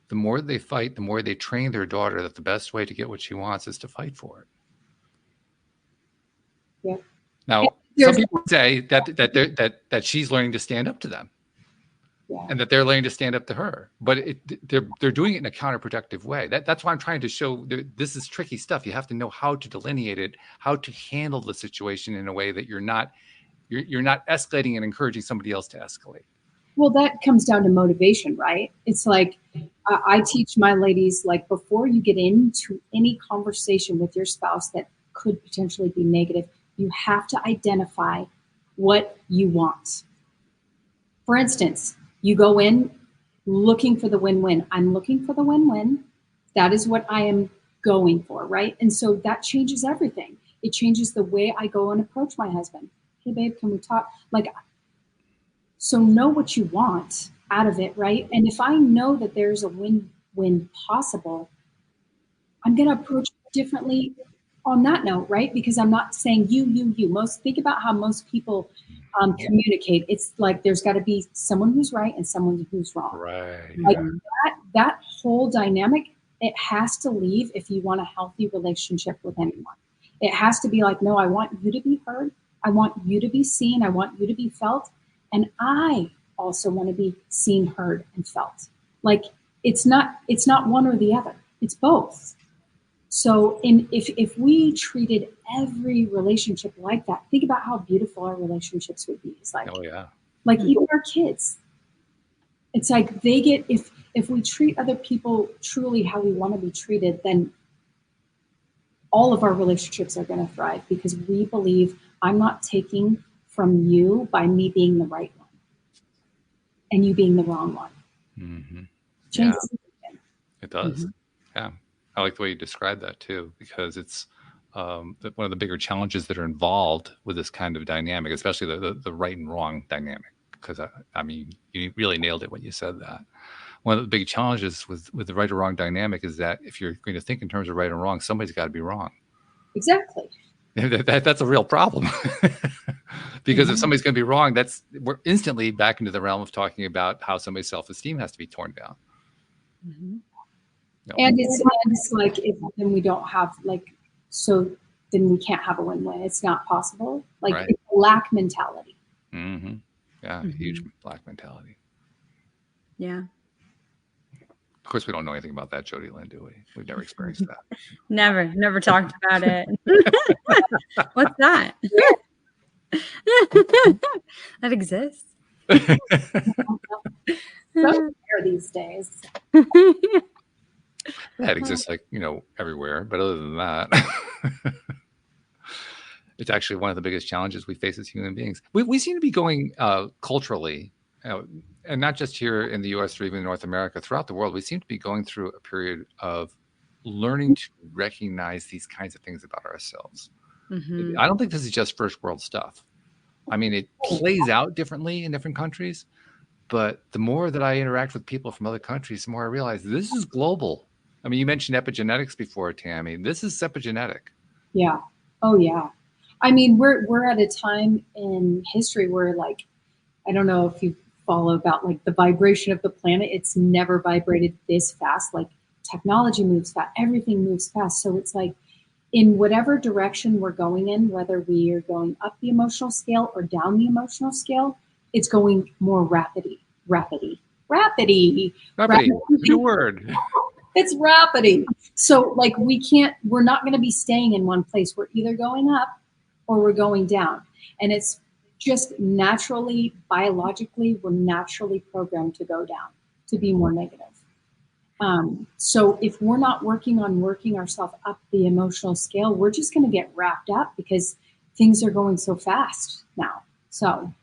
the more they fight, the more they train their daughter that the best way to get what she wants is to fight for it. Yeah. Now, some people say that she's learning to stand up to them, and that they're learning to stand up to her. But they're doing it in a counterproductive way. That's why I'm trying to show this is tricky stuff. You have to know how to delineate it, how to handle the situation in a way that you're not escalating and encouraging somebody else to escalate. Well, that comes down to motivation, right? It's like I teach my ladies, like, before you get into any conversation with your spouse that could potentially be negative, you have to identify what you want. For instance, you go in looking for the win-win. I'm looking for the win-win. That is what I am going for, right? And so that changes everything. It changes the way I go and approach my husband. Hey, babe, can we talk? Like, so know what you want out of it, right? And if I know that there's a win-win possible, I'm going to approach it differently on that note, right? Because I'm not saying you. Think about how most people communicate. It's like there's got to be someone who's right and someone who's wrong. Right. Like that whole dynamic, it has to leave if you want a healthy relationship with anyone. It has to be like, no, I want you to be heard. I want you to be seen. I want you to be felt. And I also want to be seen, heard, and felt. Like, it's not one or the other. It's both. So if we treated every relationship like that, think about how beautiful our relationships would be. It's like, Oh yeah. Like even our kids. It's like they get, if we treat other people truly how we want to be treated, then all of our relationships are going to thrive, because we believe I'm not taking from you by me being the right one and you being the wrong one. Mm-hmm. Yeah. It does. Mm-hmm. Yeah. I like the way you describe that too, because it's one of the bigger challenges that are involved with this kind of dynamic, especially the right and wrong dynamic. Because I mean, you really nailed it when you said that. One of the big challenges with the right or wrong dynamic is that if you're going to think in terms of right and wrong, somebody's got to be wrong. Exactly. That's a real problem. Because if somebody's going to be wrong, we're instantly back into the realm of talking about how somebody's self-esteem has to be torn down. Mm-hmm. No. And it's like, then we don't have so then we can't have a win-win. It's not possible. Right. It's a lack mentality. Mm-hmm. Yeah, huge lack mentality. Yeah. Of course, we don't know anything about that, Jody Lynn, do we? We've never experienced that. Never talked about it. What's that? That exists. So rare these days. That exists everywhere, but other than that, it's actually one of the biggest challenges we face as human beings. We seem to be going culturally, and not just here in the U.S. or even in North America, throughout the world, we seem to be going through a period of learning to recognize these kinds of things about ourselves. Mm-hmm. I don't think this is just first world stuff. I mean, it plays out differently in different countries, but the more that I interact with people from other countries, the more I realize this is global. I mean, you mentioned epigenetics before, Tammy. This is epigenetic. Yeah. Oh, yeah. I mean, we're at a time in history where, I don't know if you follow about the vibration of the planet. It's never vibrated this fast. Technology moves fast. Everything moves fast. So it's in whatever direction we're going in, whether we are going up the emotional scale or down the emotional scale, it's going more rapidly. New word. It's rapidly. So we're not going to be staying in one place. We're either going up or we're going down. And it's just naturally, biologically, we're naturally programmed to go down, to be more negative. So if we're not working ourselves up the emotional scale, we're just going to get wrapped up because things are going so fast now. So.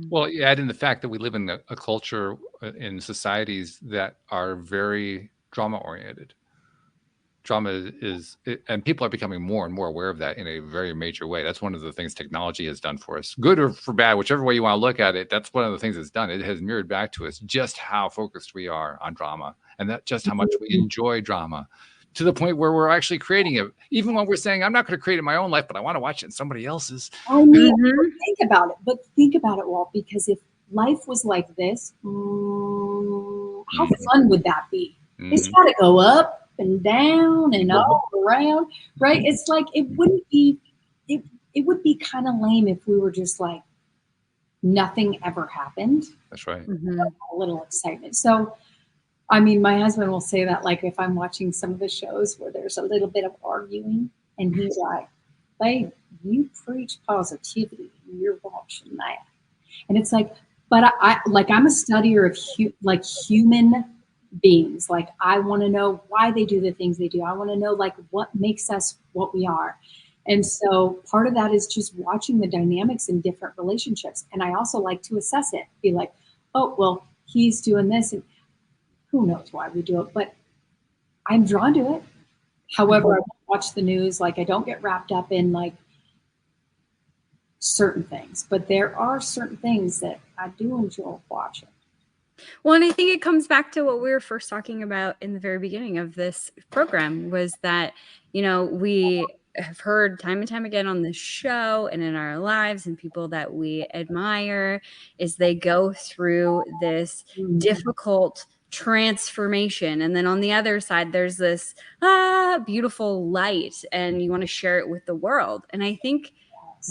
Well, you add in the fact that we live in a culture in societies that are very drama oriented. Drama and people are becoming more and more aware of that in a very major way. That's one of the things technology has done for us, good or for bad, whichever way you want to look at it. That's one of the things it's done. It has mirrored back to us just how focused we are on drama, and that just how much we enjoy drama, to the point where we're actually creating it. Even when we're saying, I'm not going to create it in my own life, but I want to watch it in somebody else's. I mean, think about it, Walt, because if life was like this, how fun would that be? It's got to go up and down and all around, right? It's it wouldn't be, it would be kind of lame if we were just nothing ever happened. That's right. A little excitement. So, I mean, my husband will say that if I'm watching some of the shows where there's a little bit of arguing, and he's like, babe, you preach positivity and you're watching that. And it's but I'm a studier of human beings. I want to know why they do the things they do. I want to know what makes us what we are. And so part of that is just watching the dynamics in different relationships. And I also like to assess it, be oh, well, he's doing this, and who knows why we do it, but I'm drawn to it. However, I won't watch the news. I don't get wrapped up in certain things, but there are certain things that I do enjoy watching. Well, and I think it comes back to what we were first talking about in the very beginning of this program, was that, we have heard time and time again on this show and in our lives, and people that we admire, is they go through this difficult transformation. And then on the other side, there's this beautiful light, and you want to share it with the world. And I think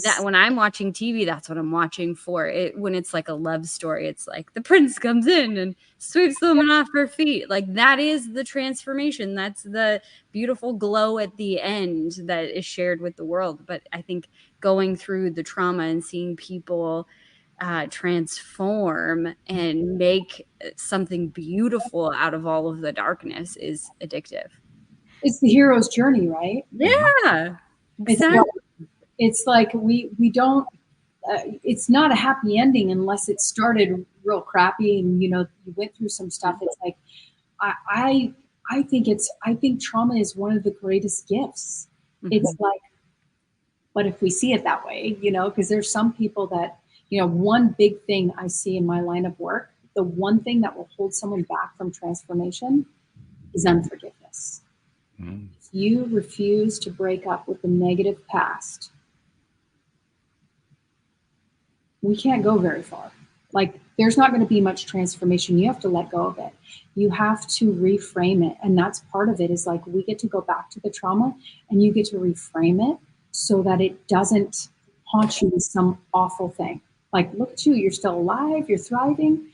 that when I'm watching TV, that's what I'm watching for. It when it's like a love story, it's like the prince comes in and sweeps the woman off her feet. Like that is the transformation. That's the beautiful glow at the end that is shared with the world. But I think going through the trauma and seeing people transform and make something beautiful out of all of the darkness is addictive. It's the hero's journey, right? Yeah, exactly. It's like we don't. It's not a happy ending unless it started real crappy and you went through some stuff. It's like I think trauma is one of the greatest gifts. Mm-hmm. It's like, but if we see it that way, because there's some people that one big thing I see in my line of work, the one thing that will hold someone back from transformation is unforgiveness. Mm. If you refuse to break up with the negative past, we can't go very far. Like there's not going to be much transformation. You have to let go of it. You have to reframe it. And that's part of it is like, we get to go back to the trauma and you get to reframe it so that it doesn't haunt you with some awful thing. Like, look at you, you're still alive, you're thriving.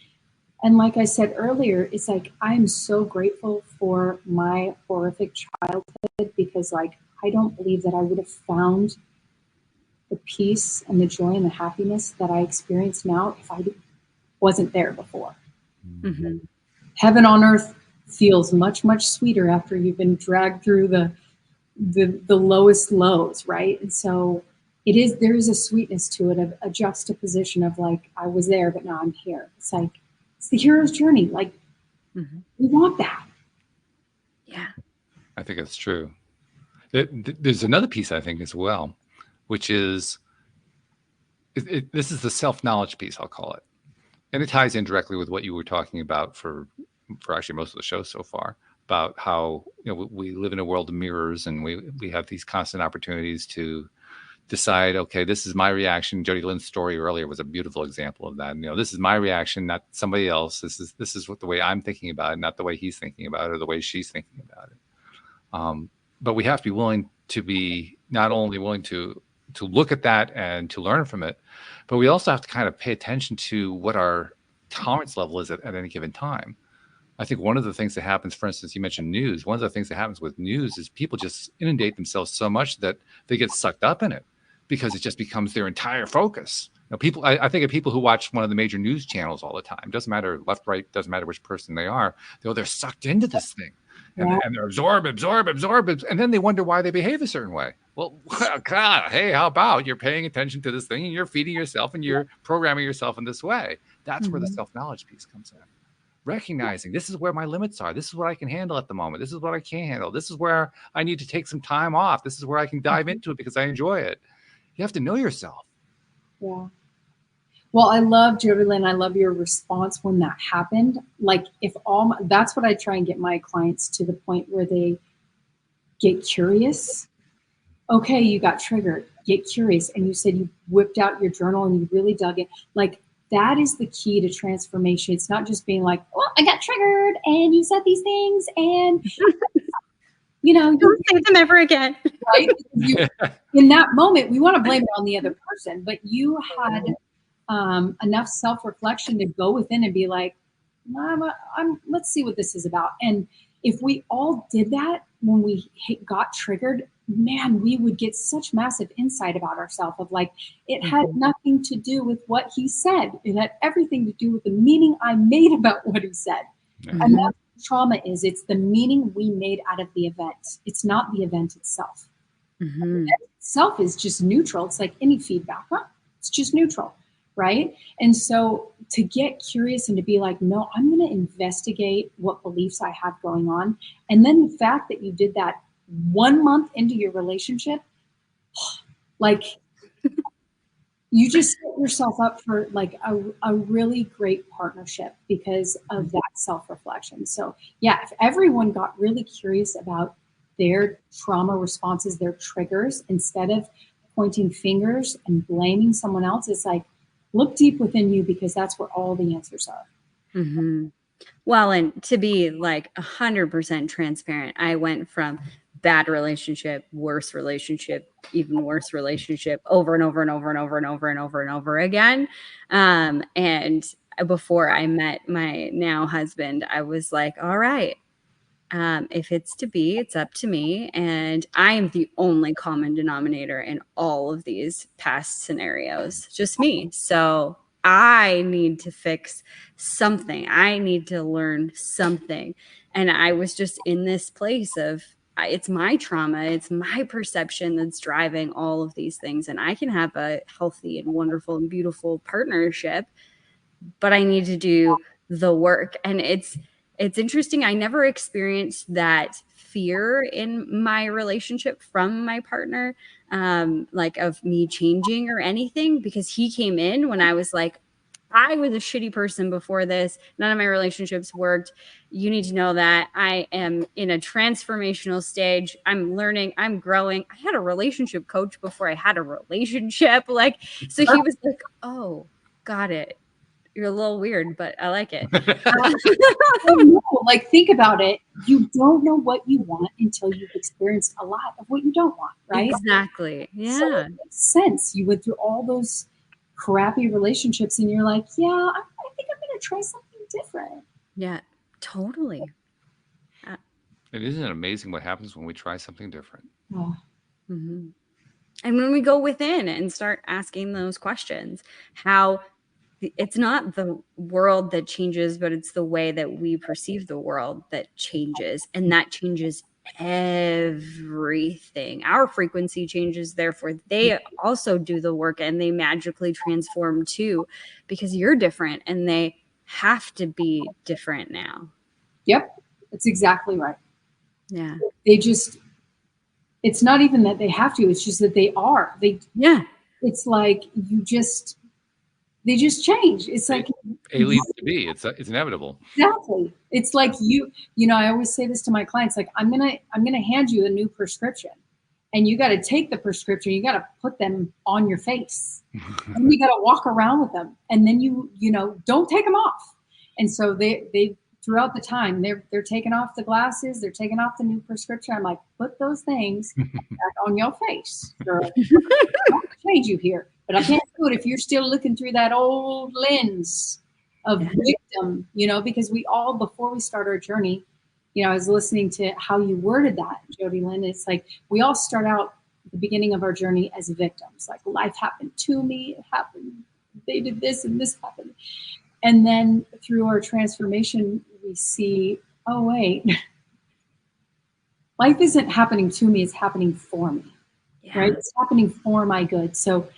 And like I said earlier, it's like, I'm so grateful for my horrific childhood because like, I don't believe that I would have found the peace and the joy and the happiness that I experience now if I wasn't there before. Mm-hmm. Heaven on earth feels much, much sweeter after you've been dragged through the lowest lows, right? And so there is a sweetness to it, a juxtaposition of like, I was there, but now I'm here. It's like, it's the hero's journey. Like, mm-hmm. We want that. Yeah. I think it's true. There's another piece, I think, as well, which is, this is the self-knowledge piece, I'll call it. And it ties in directly with what you were talking about for actually most of the show so far, about how we live in a world of mirrors and we have these constant opportunities to decide, okay, this is my reaction. Jody Lynn's story earlier was a beautiful example of that. This is my reaction, not somebody else. This is what the way I'm thinking about it, not the way he's thinking about it or the way she's thinking about it. But we have to be willing to be not only willing to look at that and to learn from it, but we also have to kind of pay attention to what our tolerance level is at any given time. I think one of the things that happens, for instance, you mentioned news. One of the things that happens with news is people just inundate themselves so much that they get sucked up in it because it just becomes their entire focus. People, I think of people who watch one of the major news channels all the time. Doesn't matter left, right, doesn't matter which person they are. They're sucked into this thing. And they're absorb, and then they wonder why they behave a certain way. Well, God, hey, how about you're paying attention to this thing and you're feeding yourself and you're programming yourself in this way? That's where the self-knowledge piece comes in. Recognizing this is where my limits are. This is what I can handle at the moment. This is what I can't handle. This is where I need to take some time off. This is where I can dive into it because I enjoy it. You have to know yourself. Yeah. Well, I love, Jody Lynn, I love your response when that happened. Like that's what I try and get my clients to the point where they get curious. Okay, you got triggered, get curious. And you said you whipped out your journal and you really dug it. Like that is the key to transformation. It's not just being like, well, I got triggered and you said these things and don't say them ever again. Right? In that moment, we want to blame it on the other person, but you had enough self-reflection to go within and be like, let's see what this is about. And if we all did that when we got triggered, man, we would get such massive insight about ourselves of like, it had nothing to do with what he said. It had everything to do with the meaning I made about what he said. Mm-hmm. And that's what trauma is. It's the meaning we made out of the event. It's not the event itself. Mm-hmm. The event itself is just neutral. It's like any feedback. Huh? It's just neutral. Right. And so to get curious and to be like, no, I'm going to investigate what beliefs I have going on. And then the fact that you did that 1 month into your relationship, like you just set yourself up for like a really great partnership because of that self-reflection. So yeah, if everyone got really curious about their trauma responses, their triggers, instead of pointing fingers and blaming someone else, it's like, look deep within you because that's where all the answers are. Mm-hmm. Well, and to be like 100% transparent, I went from bad relationship, worse relationship, even worse relationship, over and over and over and over and over and over and over again. And before I met my now husband, I was like, all right, if it's to be, it's up to me. And I am the only common denominator in all of these past scenarios, just me. So I need to fix something. I need to learn something. And I was just in this place of, it's my trauma, it's my perception that's driving all of these things. And I can have a healthy and wonderful and beautiful partnership, but I need to do the work. And it's interesting. I never experienced that fear in my relationship from my partner, like of me changing or anything, because he came in when I was like, I was a shitty person before this. None of my relationships worked. You need to know that I am in a transformational stage. I'm learning, I'm growing. I had a relationship coach before I had a relationship. Like, so he was like, oh, got it. You're a little weird, but I like it. Like, think about it. You don't know what you want until you've experienced a lot of what you don't want, right? Exactly. Yeah. So it makes sense. You went through all those crappy relationships and you're like, yeah, I think I'm going to try something different. Yeah, totally. It isn't amazing what happens when we try something different. Oh. Mm-hmm. And when we go within and start asking those questions, how it's not the world that changes, but it's the way that we perceive the world that changes. And that changes everything. Our frequency changes, therefore they also do the work and they magically transform too, because you're different and they have to be different now. Yep, that's exactly right. Yeah. It's not even that they have to, it's just that they are. It's like they just change. It's like A leads to B. It's inevitable. Exactly. It's like you know, I always say this to my clients, like, I'm gonna hand you a new prescription and you got to take the prescription, you got to put them on your face and you got to walk around with them, and then you know, don't take them off. And so they throughout the time they're taking off the glasses, they're taking off the new prescription. I'm like, put those things back on your face, girl. I'll change you here, but I can't do it if you're still looking through that old lens of victim, you know, because we all, before we start our journey, you know, I was listening to how you worded that, Jody Lynn. It's like we all start out at the beginning of our journey as victims. Like, life happened to me, it happened, they did this and this happened. And then through our transformation, we see, oh, wait, life isn't happening to me, it's happening for me, right? It's happening for my good. So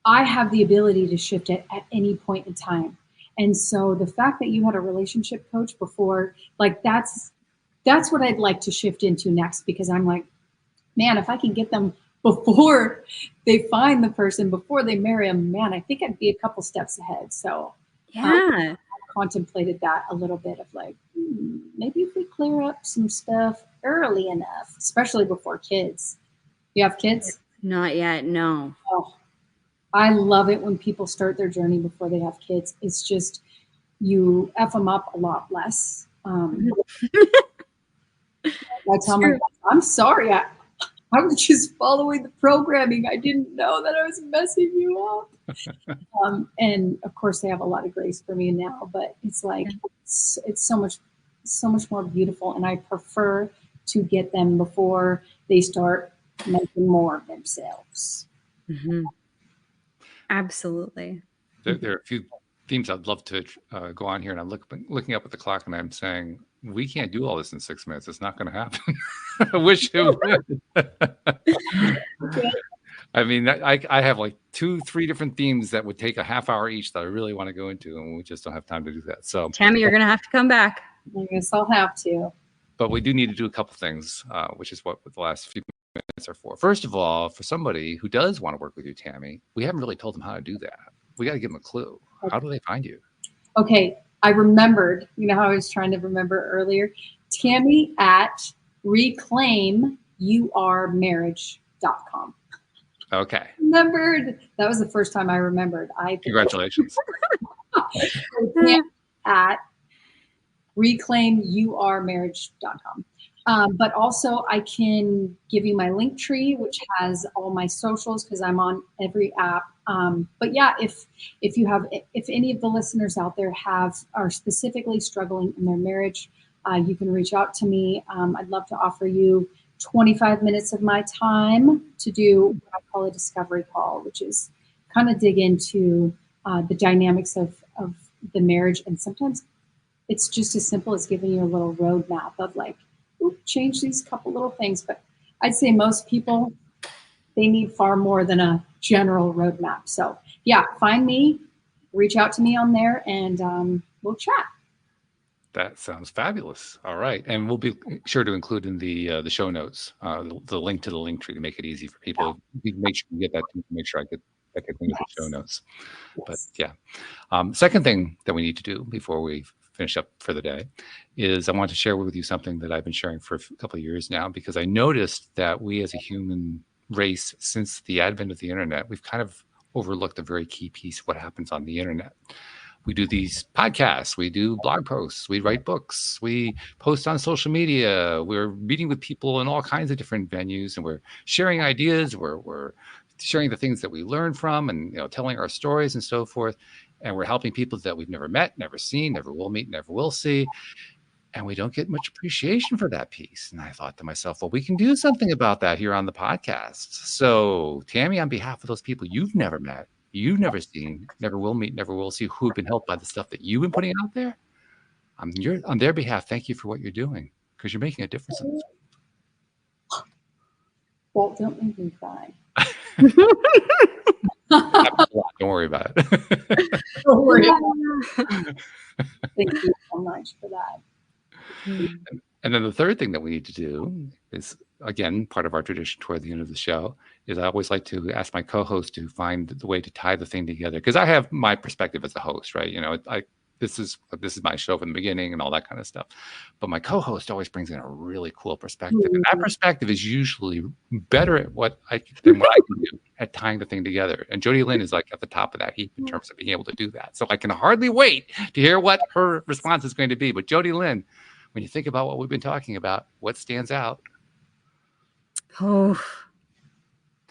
I have the ability to shift it at any point in time. And so the fact that you had a relationship coach before, like, that's what I'd like to shift into next, because I'm like, man, if I can get them before they find the person, before they marry them, man, I think I'd be a couple steps ahead. So I contemplated that a little bit of like, maybe if we clear up some stuff early enough, especially before kids. You have kids? Not yet, no. Oh, I love it when people start their journey before they have kids. It's just, you F them up a lot less. I tell my kids, I'm sorry, I was just following the programming. I didn't know that I was messing you up. And of course, they have a lot of grace for me now, but it's like, it's so much more beautiful. And I prefer to get them before they start making more of themselves. Mm-hmm. Absolutely. There are a few themes I'd love to go on here, and I'm looking up at the clock and I'm saying, we can't do all this in 6 minutes. It's not going to happen. I wish it would. I mean, I have like 2-3 different themes that would take a half hour each that I really want to go into, and we just don't have time to do that. So, Tammy, you're going to have to come back. I guess I'll have to. But we do need to do a couple things, which is what the last few minutes are for. First of all, for somebody who does want to work with you, Tammy, we haven't really told them how to do that. We got to give them a clue. How do they find you? Okay. I remembered, you know how I was trying to remember earlier? Tammy at reclaimyourmarriage.com. Okay. Remembered. That was the first time I remembered. Congratulations. Tammy at reclaimyourmarriage.com. But also I can give you my link tree, which has all my socials because I'm on every app. But yeah, if any of the listeners out there are specifically struggling in their marriage, you can reach out to me. I'd love to offer you 25 minutes of my time to do what I call a discovery call, which is kind of dig into the dynamics of the marriage. And sometimes it's just as simple as giving you a little roadmap of like, change these couple little things. But I'd say most people, they need far more than a general roadmap. So yeah, find me, reach out to me on there, and we'll chat. That sounds fabulous. All right. And we'll be sure to include in the show notes the link to the link tree to make it easy for people. You can make sure you get that to make sure I get into the show notes. Yes. But yeah. Second thing that we need to do before we finish up for the day is I want to share with you something that I've been sharing for a couple of years now, because I noticed that we as a human race, since the advent of the internet, we've kind of overlooked a very key piece of what happens on the internet. We do these podcasts, we do blog posts, we write books, we post on social media, we're meeting with people in all kinds of different venues, and we're sharing ideas, we're sharing the things that we learn from, and telling our stories and so forth. And we're helping people that we've never met, never seen, never will meet, never will see. And we don't get much appreciation for that piece. And I thought to myself, well, we can do something about that here on the podcast. So Tammy, on behalf of those people you've never met, you've never seen, never will meet, never will see, who've been helped by the stuff that you've been putting out there, on their behalf, thank you for what you're doing, because you're making a difference in this world. Walt, don't make me cry. Don't worry about it. Don't worry about it. Thank you so much for that. And then the third thing that we need to do is, again, part of our tradition toward the end of the show, is I always like to ask my co-host to find the way to tie the thing together, because I have my perspective as a host, right? This is my show from the beginning and all that kind of stuff. But my co-host always brings in a really cool perspective. And that perspective is usually better at than what I can do at tying the thing together. And Jody Lynn is like at the top of that heap in terms of being able to do that. So I can hardly wait to hear what her response is going to be. But Jody Lynn, when you think about what we've been talking about, what stands out? Oh,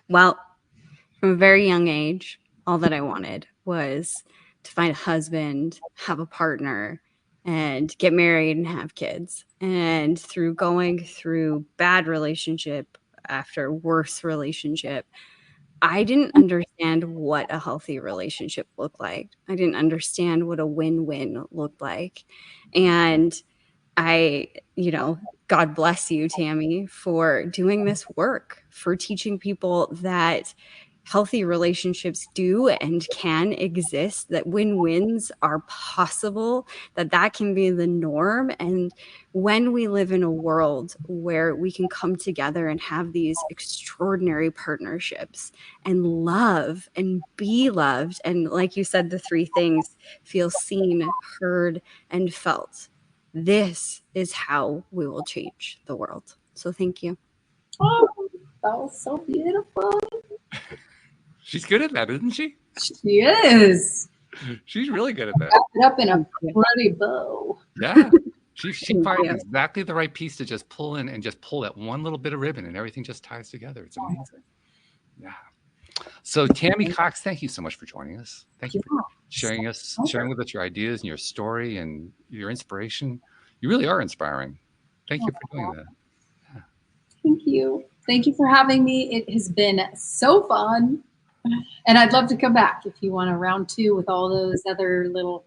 well, from a very young age, all that I wanted was to find a husband, have a partner, and get married and have kids. And through going through bad relationship after worse relationship, I didn't understand what a healthy relationship looked like. I didn't understand what a win-win looked like. And God bless you, Tammy, for doing this work, for teaching people that healthy relationships do and can exist, that win-wins are possible, that can be the norm. And when we live in a world where we can come together and have these extraordinary partnerships and love and be loved, and like you said, the three things, feel seen, heard, and felt. This is how we will change the world. So thank you. Oh, that was so beautiful. She's good at that, isn't she? She is. She's really good at that. Wrap it up in a pretty bow. Yeah. She finds exactly the right piece to just pull in and just pull that one little bit of ribbon, and everything just ties together. It's amazing. Yeah. So Tammy Cox, thank you so much for joining us. Thank you for sharing with us your ideas and your story and your inspiration. You really are inspiring. Thank you for doing that. Yeah. Thank you. Thank you for having me. It has been so fun. And I'd love to come back if you want a round 2 with all those other little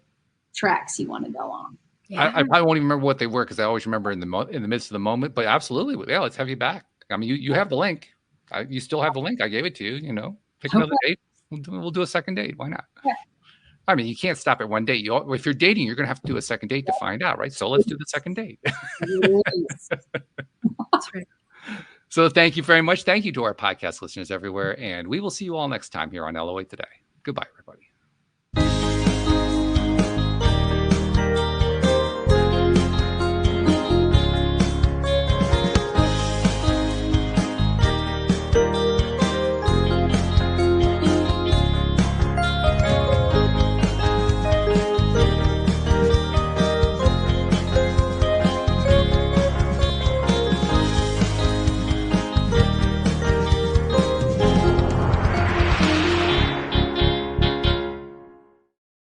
tracks you want to go on. Yeah. I probably won't even remember what they were, because I always remember in the midst of the moment. But absolutely, yeah, let's have you back. I mean, you have the link. You still have the link. I gave it to you. Pick another date. We'll do a second date. Why not? Yeah. I mean, you can't stop at one date. If you're dating, you're going to have to do a second date to find out, right? So let's do the second date. That's right. So thank you very much. Thank you to our podcast listeners everywhere. And we will see you all next time here on LOA Today. Goodbye, everybody.